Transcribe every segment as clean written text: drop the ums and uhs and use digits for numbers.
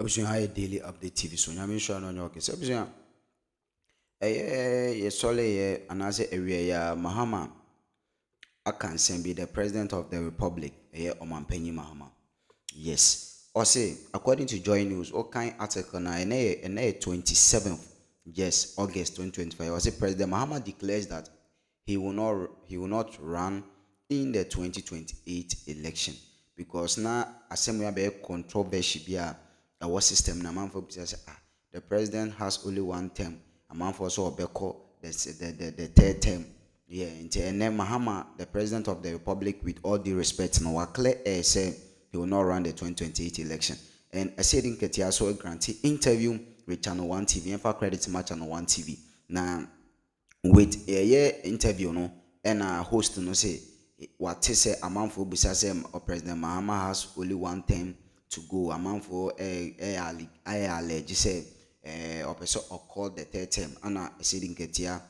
Obviously, I daily update TV. So, I'm sure no new case. Obviously, ye sole ye anase area ya Mahama Akansen be the president of the republic. Omanpenyi Mahama. Yes. Or say, according to Joy News, all kind article na ene 27th, yes, August 2025. Or say President Mahama declares that he will not run in the 2028 election because now assembly be controversy be our system na man for say the president has only one term. A man for so obeko the third term. Yeah, and then Mahama, the president of the republic, with all due respect, no clear air say he will not run the 2028 election. And Asiedu Nkatiah so granted interview with Channel 1 TV, and for credit match Channel 1 TV. Now, with a year interview, no, and a host no say what say a man for Busasem or President Mahama has only one term to go. A man for a allege say or person or called the third term. And Asiedu Nkatiah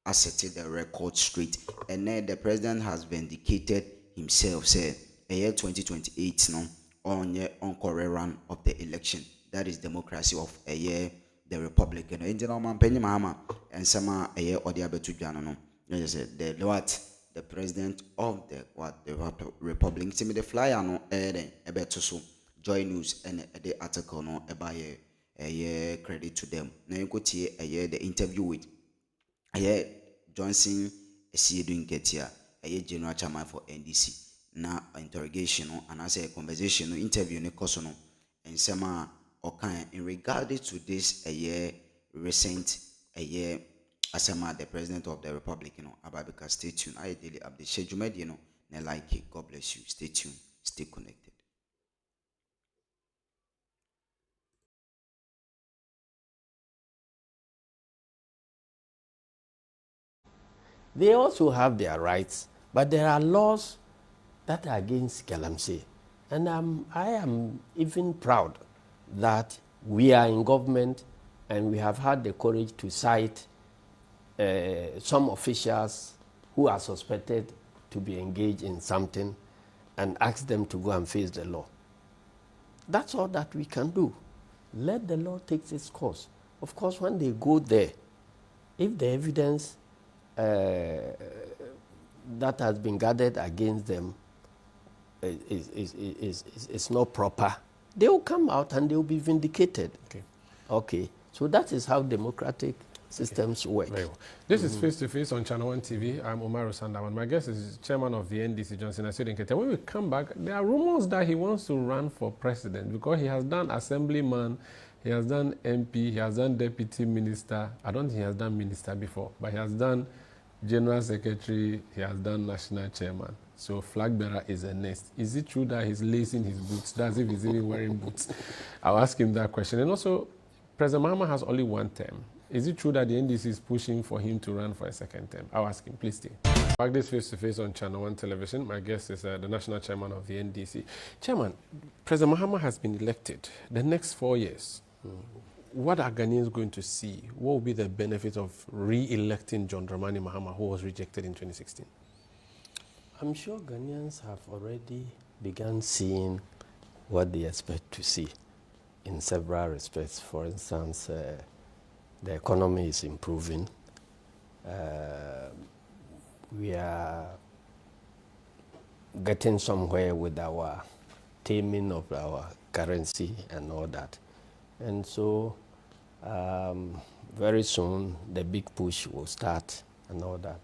asserted the record straight, and then the president has vindicated himself. Said a year 2028 no on correct run of the election. That is democracy of a year the republic. You know, in general, man, Penny Mahama and some a year or the other two no. You said the what the president of the republic. See me the flyer no about so Joy News and the article no about a year credit to them. Now you go to a year the interview with Johnson Asiedu Nkatiah, general chairman for NDC. Na interrogation and as a conversation interview ne koso no ensema okan in regard to this recent asema the president of the republic, Ababika. Stay tuned. I daily update schedule media na like it. God bless you. Stay tuned. Stay connected. They also have their rights, but there are laws that are against galamsey. And I am even proud that we are in government and we have had the courage to cite some officials who are suspected to be engaged in something and ask them to go and face the law. That's all that we can do. Let the law take its course. Of course, when they go there, if the evidence that has been gathered against them is not proper, they will come out and they will be vindicated. Okay. So that is how democratic systems work. Very well. This is Face to Face on Channel 1 TV. I'm Omar Sandaman. My guest is chairman of the NDC, Johnson Asiedu Nkatiah. When we come back, there are rumors that he wants to run for president because he has done assemblyman, he has done MP, he has done deputy minister. I don't think he has done minister before, but he has done general secretary, he has done national chairman. So flag bearer is a next. Is it true that he's lacing his boots? That's if he's even wearing boots. I'll ask him that question. And also, President Mahama has only one term. Is it true that the NDC is pushing for him to run for a second term? I'll ask him. Please stay. Back this Face to Face on Channel 1 television. My guest is the national chairman of the NDC. Chairman, President Mahama has been elected. The next 4 years, what are Ghanaians going to see? What will be the benefit of re-electing John Dramani Mahama, who was rejected in 2016? I'm sure Ghanaians have already begun seeing what they expect to see in several respects. For instance, the economy is improving. We are getting somewhere with our taming of our currency and all that. And so very soon the big push will start and all that.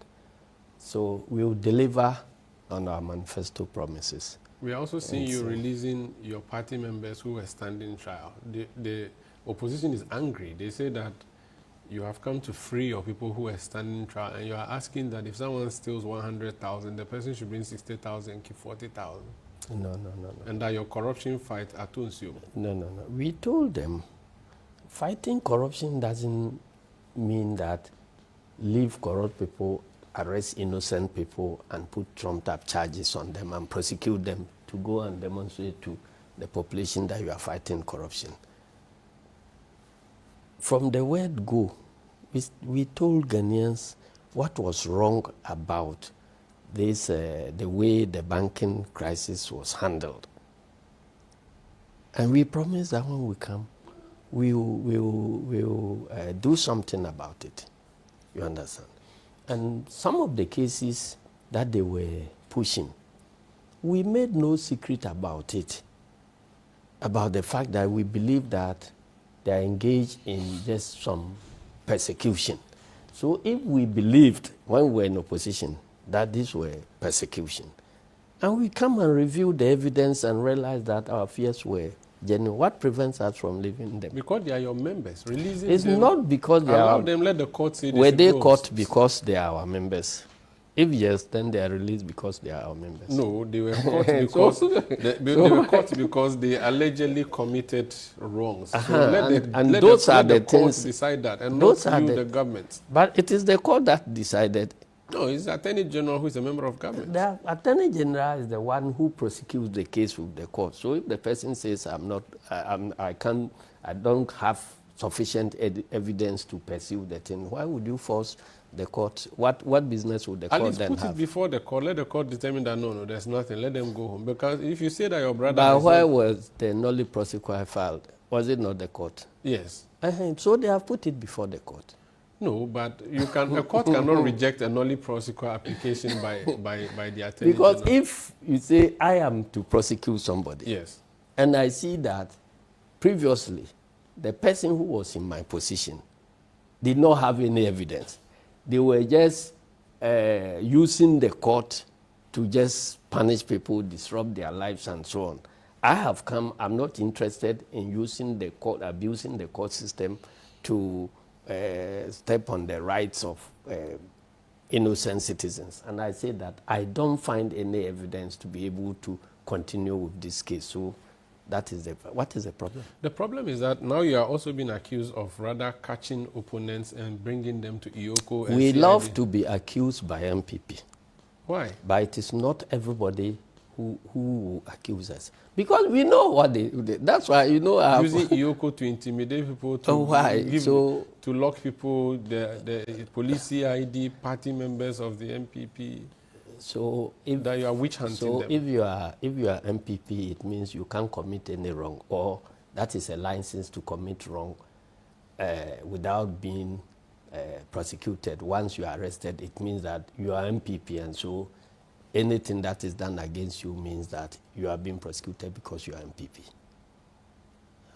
So we will deliver on our manifesto promises. We are also seeing you releasing your party members who were standing trial. The opposition is angry. They say that you have come to free your people who are standing trial, and you are asking that if someone steals 100,000, the person should bring 60,000, keep 40,000. No. And that your corruption fight atones you. No. We told them fighting corruption doesn't mean that leave corrupt people, arrest innocent people, and put trumped-up charges on them and prosecute them to go and demonstrate to the population that you are fighting corruption. From the word go, we told Ghanaians what was wrong about this, the way the banking crisis was handled. And we promise that when we come, we'll do something about it. You understand? And some of the cases that they were pushing, we made no secret about it, about the fact that we believe that they are engaged in just some persecution. So if we believed when we were in opposition that these were persecution, and we come and review the evidence and realize that our fears were genuine, what prevents us from leaving them? Because they are your members. Releasing It's them, not because they allow are. them, let the court say Were they should go. caught because they are our members? If yes, then they are released because they are our members. No, they were caught because they were caught because they allegedly committed wrongs. So let those are the the court things. decide that, and Those not are you, the government. But it is the court that decided. No, it's the Attorney General who is a member of government. The Attorney General is the one who prosecutes the case with the court. So if the person says, I don't have sufficient evidence to pursue the thing, why would you force the court? What business would the At court least then put have? it before the court. Let the court determine that no, there's nothing. Let them go home. Because if you say that your brother... But why was the nollie prosequi filed? Was it not the court? Yes. So they have put it before the court. No, but a court cannot reject a nollie prosequi application by the Attorney Because General. if you say, I am to prosecute somebody, Yes. and I see that previously the person who was in my position did not have any evidence, they were just using the court to just punish people, disrupt their lives, and so on. I have come, I'm not interested in using the court, abusing the court system to step on the rights of innocent citizens. And I say that I don't find any evidence to be able to continue with this case. So that is what is the problem? The problem is that now you are also being accused of rather catching opponents and bringing them to Ioko. And We CID. love to be accused by MPP. Why? But it is not everybody who will accuse us. Because we know what they do. That's why, Using Ioko to intimidate people, to to lock people, the police CID, party members of the MPP. So if that you are witch hunting so them. if you are MPP, it means you can't commit any wrong, or that is a license to commit wrong without being prosecuted. Once you are arrested, it means that you are MPP, and so anything that is done against you means that you are being prosecuted because you are MPP.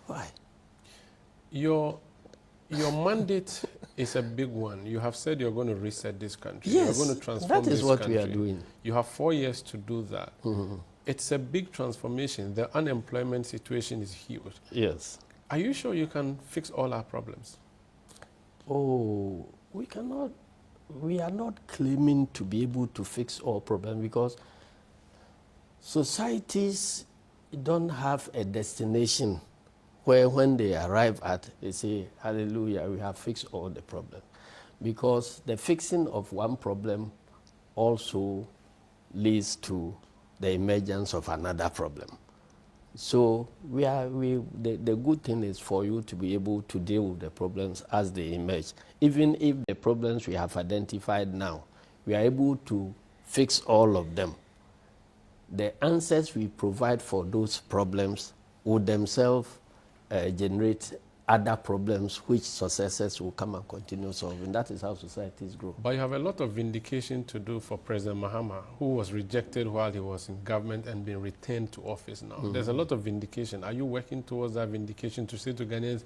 Why? Your mandate is a big one. You have said you're going to reset this country. Yes, you're going to transform that is this what country. we are doing. You have 4 years to do that. Mm-hmm. It's a big transformation. The unemployment situation is huge. Yes. Are you sure you can fix all our problems? Oh, we cannot. We are not claiming to be able to fix all problems because societies don't have a destination where when they arrive at, they say, hallelujah, we have fixed all the problems. Because the fixing of one problem also leads to the emergence of another problem. So the good thing is for you to be able to deal with the problems as they emerge. Even if the problems we have identified now, we are able to fix all of them. The answers we provide for those problems will themselves generate other problems which successors will come and continue solving. That is how societies grow. But you have a lot of vindication to do for President Mahama, who was rejected while he was in government and been returned to office now. Mm-hmm. There's a lot of vindication. Are you working towards that vindication to say to Ghanaians,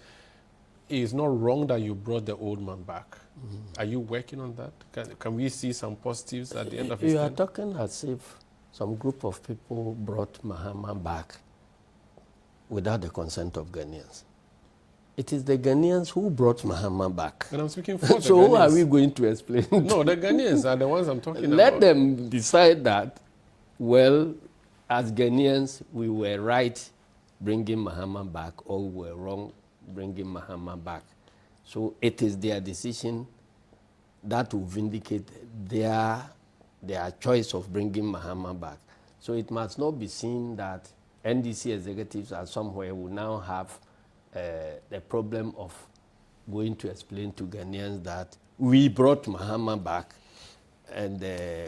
it's not wrong that you brought the old man back? Mm-hmm. Are you working on that? Can we see some positives at the end of his time? You time? are talking as if some group of people brought Mahama back without the consent of Ghanaians. It is the Ghanaians who brought Mahama back. And I'm speaking for the So Ghanaians. who are we going to explain? No, the Ghanaians are the ones I'm talking about. Let them decide that, well, as Ghanaians, we were right bringing Mahama back, or we were wrong bringing Mahama back. So it is their decision that will vindicate their choice of bringing Mahama back. So it must not be seen that NDC executives are somewhere who now have the problem of going to explain to Ghanaians that we brought Mahama back and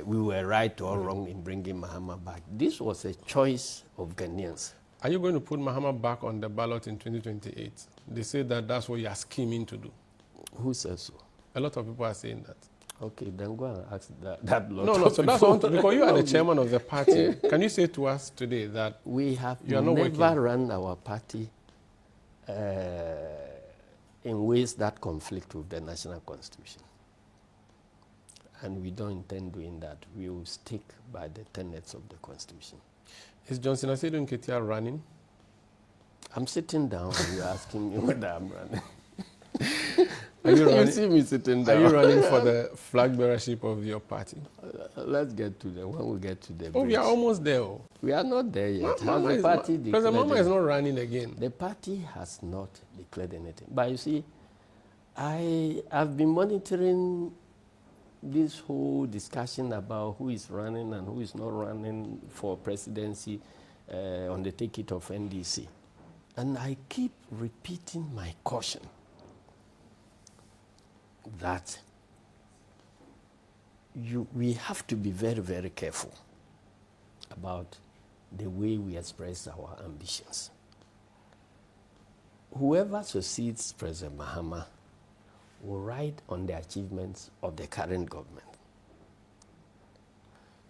we were right or wrong in bringing Mahama back. This was a choice of Ghanaians. Are you going to put Mahama back on the ballot in 2028? They say that that's what you are scheming to do. Who says so? A lot of people are saying that. Okay, then go and ask that lot No, of so that's people. what, because you are the chairman of the party. Can you say to us today that We have you are not never working? run our party in ways that conflict with the national constitution. And we don't intend doing that. We will stick by the tenets of the constitution. Is Johnson Asiedu Nkatiah running? I'm sitting down and you're asking me whether I'm running. Are you You running? see me sitting Are down. you running for the flag bearership of your party? Let's get to the, when we get to the Oh, we are bridge. almost there. Oh. We are not there yet. Has Mahama the is party not, President declared Mahama is it? not running again. The party has not declared anything. But you see, I have been monitoring this whole discussion about who is running and who is not running for presidency on the ticket of NDC. And I keep repeating my caution that we have to be very, very careful about the way we express our ambitions. Whoever succeeds President Mahama will ride on the achievements of the current government.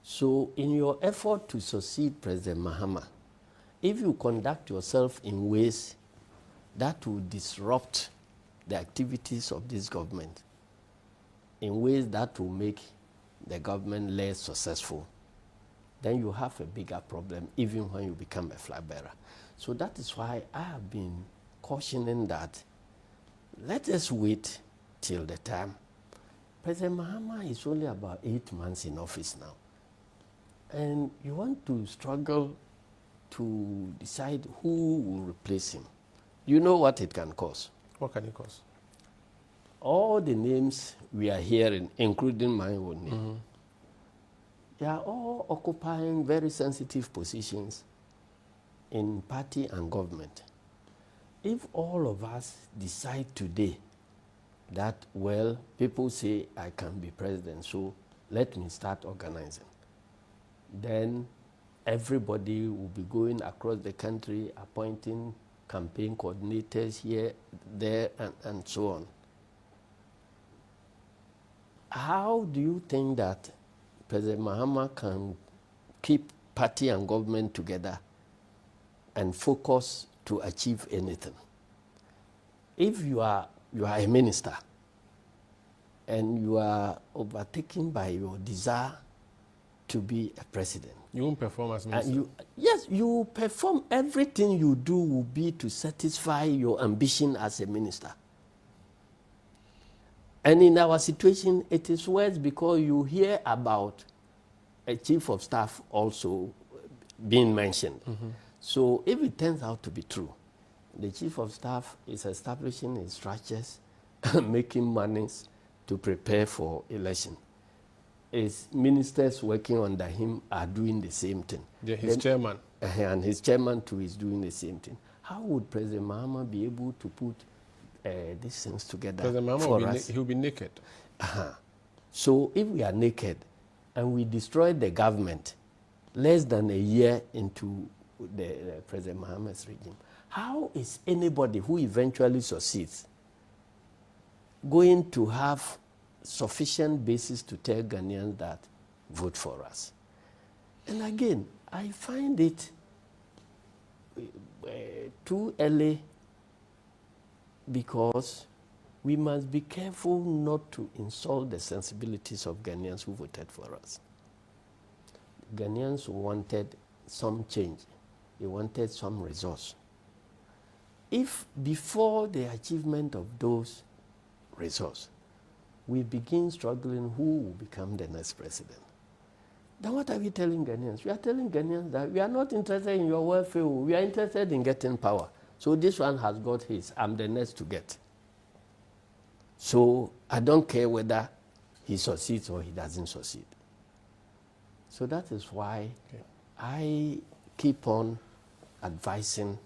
So in your effort to succeed President Mahama, if you conduct yourself in ways that will disrupt the activities of this government, in ways that will make the government less successful, then you have a bigger problem even when you become a flag bearer. So that is why I have been cautioning that let us wait till the time. President Mahama is only about 8 months in office now. And you want to struggle to decide who will replace him. You know what it can cause. What can it cause? All the names we are hearing, including my own name, they are all occupying very sensitive positions in party and government. If all of us decide today that, well, people say I can be president, so let me start organizing, then everybody will be going across the country appointing campaign coordinators here, there, and so on. How do you think that President Mahama can keep party and government together and focus to achieve anything? If you are a minister and you are overtaken by your desire to be a president, You won't perform as minister. yes, you perform. Everything you do will be to satisfy your ambition as a minister. And in our situation, it is worse because you hear about a chief of staff also being mentioned. So if it turns out to be true, the chief of staff is establishing his structures, making monies to prepare for election. His ministers working under him are doing the same thing. Yeah, his chairman. And his chairman too is doing the same thing. How would President Mahama be able to put these things together President Mahama for will us? he'll be naked. So if we are naked and we destroy the government less than a year into the President Mahama's regime, how is anybody who eventually succeeds going to have sufficient basis to tell Ghanaians that vote for us? And again, I find it too early because we must be careful not to insult the sensibilities of Ghanaians who voted for us. Ghanaians wanted some change. They wanted some resource. If before the achievement of those resources, we begin struggling who will become the next president, then what are we telling Ghanaians? We are telling Ghanaians that we are not interested in your welfare. We are interested in getting power. So this one has got his. I'm the next to get. So I don't care whether he succeeds or he doesn't succeed. So that is why I keep on advising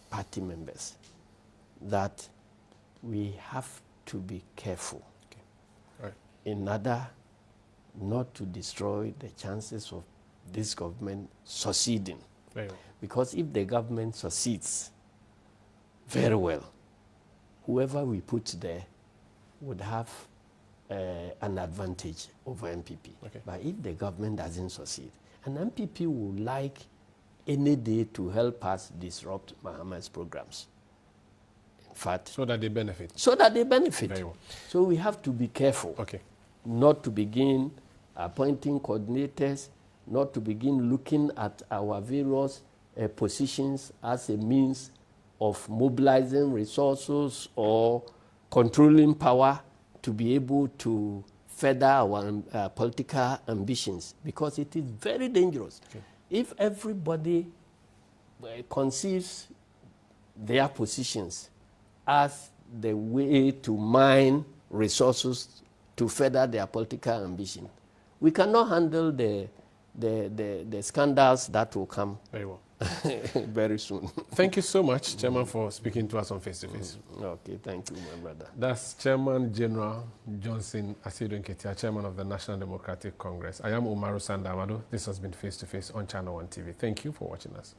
party members that we have to be careful in order not to destroy the chances of this government succeeding Very well. Because if the government succeeds very well, whoever we put there would have an advantage over MPP. Okay. But if the government doesn't succeed, an MPP would like any day to help us disrupt Mahama's programs. In fact, So that they benefit. so that they benefit. Very well. So we have to be careful Okay. not to begin appointing coordinators, not to begin looking at our various positions as a means of mobilizing resources or controlling power to be able to further our political ambitions, because it is very dangerous. Okay. If everybody conceives their positions as the way to mine resources to further their political ambition, we cannot handle the scandals that will come Very well. very soon. Thank you so much, Chairman, for speaking to us on Face to Face. Okay, thank you, my brother. That's Chairman General Johnson Asiedu Nkatiah, Chairman of the National Democratic Congress. I am Umaru Sandamado. This has been Face to Face on Channel 1 TV. Thank you for watching us.